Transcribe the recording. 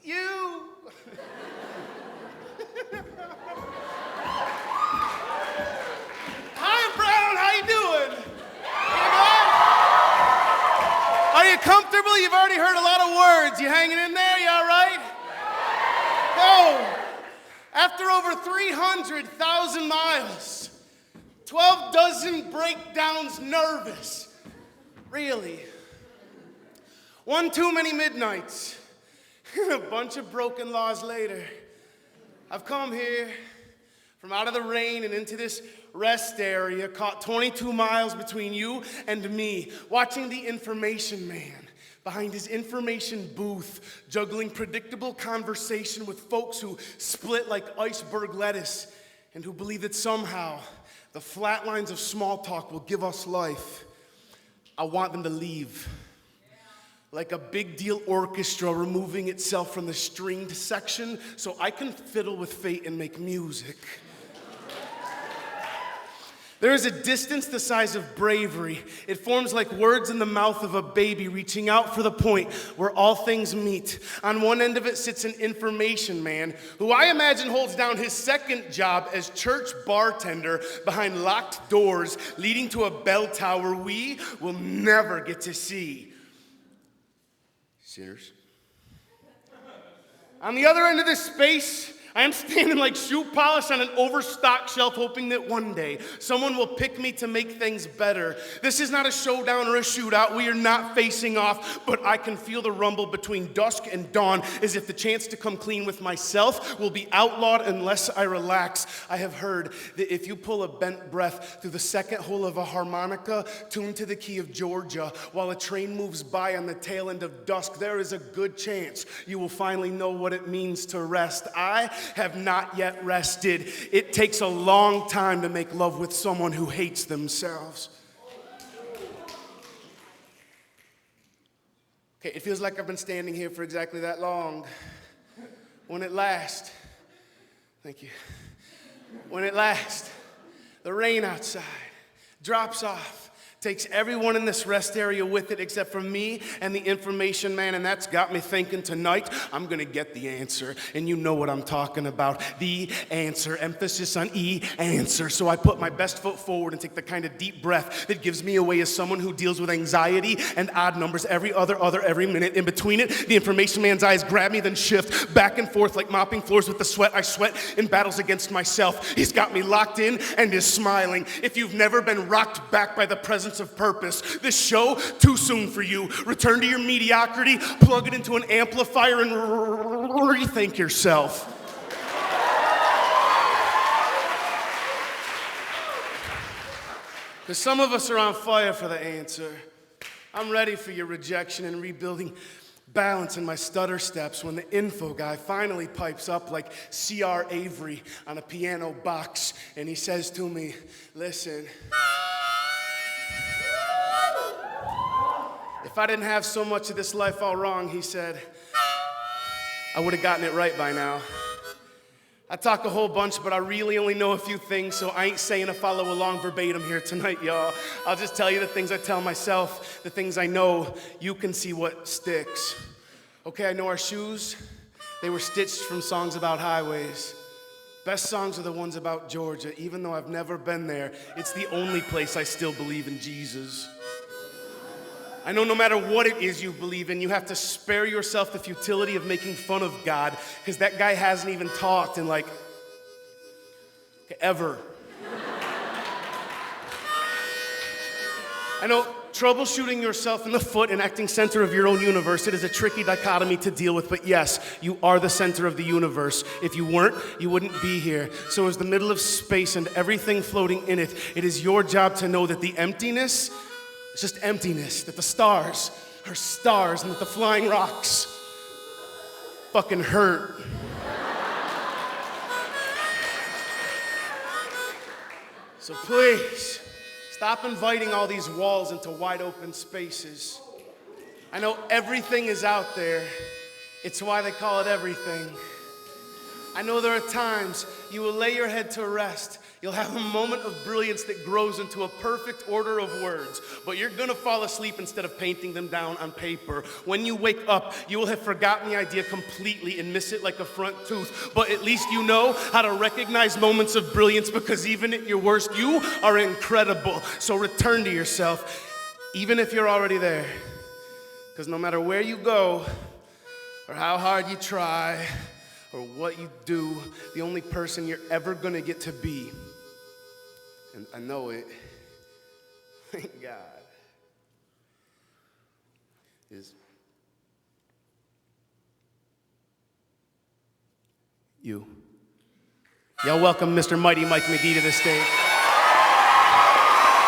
You. Hi, Brown. How you doing? You good? Are you comfortable? You've already heard a lot of words. You hanging in there? You all right? Go. After over 300,000 miles, 12 dozen breakdowns, nervous. Really. One too many midnights. A bunch of broken laws later. I've come here from out of the rain and into this rest area, caught 22 miles between you and me, watching the information man behind his information booth, juggling predictable conversation with folks who split like iceberg lettuce and who believe that somehow the flat lines of small talk will give us life. I want them to leave. Like a big deal orchestra removing itself from the stringed section so I can fiddle with fate and make music. There is a distance the size of bravery. It forms like words in the mouth of a baby reaching out for the point where all things meet. On one end of it sits an information man who I imagine holds down his second job as church bartender behind locked doors leading to a bell tower we will never get to see. Sinners. On the other end of this space, I am standing like shoe polish on an overstocked shelf, hoping that one day someone will pick me to make things better. This is not a showdown or a shootout. We are not facing off, but I can feel the rumble between dusk and dawn, as if the chance to come clean with myself will be outlawed unless I relax. I have heard that if you pull a bent breath through the second hole of a harmonica tuned to the key of Georgia while a train moves by on the tail end of dusk, there is a good chance you will finally know what it means to rest. I have not yet rested. It takes a long time to make love with someone who hates themselves. Okay, it feels like I've been standing here for exactly that long. When at last, thank you. When at last, the rain outside drops off, takes everyone in this rest area with it except for me and the information man, and that's got me thinking tonight I'm gonna get the answer, and you know what I'm talking about. The answer, emphasis on answer. So I put my best foot forward and take the kind of deep breath that gives me away as someone who deals with anxiety and odd numbers every every minute. In between it, the information man's eyes grab me, then shift back and forth like mopping floors with the sweat I sweat in battles against myself. He's got me locked in and is smiling. If you've never been rocked back by the presence of purpose, this show, too soon for you. Return to your mediocrity, plug it into an amplifier, and rethink yourself. Because some of us are on fire for the answer. I'm ready for your rejection and rebuilding balance in my stutter steps when the info guy finally pipes up like C.R. Avery on a piano box, and he says to me, listen, if I didn't have so much of this life all wrong, he said, I would have gotten it right by now. I talk a whole bunch, but I really only know a few things, so I ain't saying to follow along verbatim here tonight, y'all. I'll just tell you the things I tell myself, the things I know. You can see what sticks. Okay, I know our shoes, they were stitched from songs about highways. Best songs are the ones about Georgia. Even though I've never been there, it's the only place I still believe in Jesus. I know no matter what it is you believe in, you have to spare yourself the futility of making fun of God, because that guy hasn't even talked in ever. I know troubleshooting yourself in the foot and acting center of your own universe, it is a tricky dichotomy to deal with, but yes, you are the center of the universe. If you weren't, you wouldn't be here. So as the middle of space and everything floating in it, it is your job to know that the emptiness, it's just emptiness, that the stars are stars, and that the flying rocks fucking hurt. So please, stop inviting all these walls into wide open spaces. I know everything is out there. It's why they call it everything. I know there are times you will lay your head to rest. You'll have a moment of brilliance that grows into a perfect order of words, but you're gonna fall asleep instead of painting them down on paper. When you wake up, you will have forgotten the idea completely and miss it like a front tooth, but at least you know how to recognize moments of brilliance, because even at your worst, you are incredible. So return to yourself, even if you're already there, because no matter where you go, or how hard you try, or what you do, the only person you're ever gonna get to be, and I know it, thank God, is you. Y'all welcome Mr. Mighty Mike McGee to the stage.